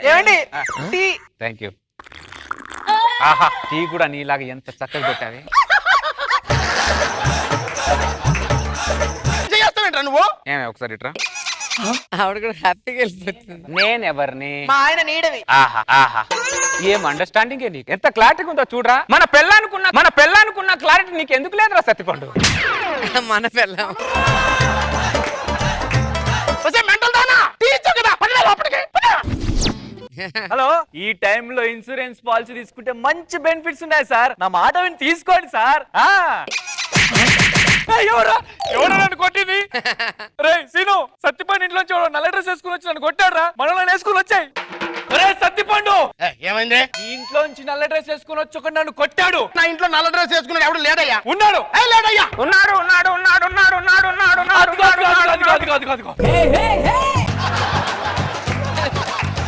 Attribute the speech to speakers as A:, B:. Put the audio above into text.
A: ఏమండి tea
B: thank you. ఆహా tea కూడా నీలాగా ఎంత చక్కగా పెట్టావి.
A: చేస్తావేంట్రా నువ్వు?
B: ఏమే ఒకసారి ఇట్రా.
C: ఆవిడ కూడా హ్యాపీగా వెళ్ళిపోతుంది.
B: నేనెవరిని?
A: మా ఆయన నీడవి.
B: ఆహా ఆహా ఏం అండర్స్టాండింగ్ నీకు ఎంత క్లారిటీ ఉందో చూడరా. మన పెళ్ళానుకున్న క్లారిటీ నీకు ఎందుకు లేదురా సత్తిపండు?
C: మన పిల్లం
D: హలో, ఈ టైంలో ఇన్సూరెన్స్ పాలసీ తీసుకుంటే మంచి బెనిఫిట్స్ ఉన్నాయి సార్. నా మాట విని తీసుకోండి సార్. ఎవరా నన్ను కొట్టింది? రే సీను, సత్తిపండు ఇంట్లోంచి నల్ల డ్రెస్ వేసుకుని వచ్చి నన్ను కొట్టాడురా. మనలో వేసుకుని వచ్చాయి. రే సత్తిపండు,
A: ఏమైంది?
D: ఈ ఇంట్లోంచి నల్ల డ్రెస్ వేసుకుని వచ్చి ఒక నన్ను కొట్టాడు.
A: నా ఇంట్లో నల్ల డ్రెస్ వేసుకున్నాడు ఎవడు లేడయ్యా?
D: ఉన్నాడు.
A: లేడయ్యా.
D: అదిగో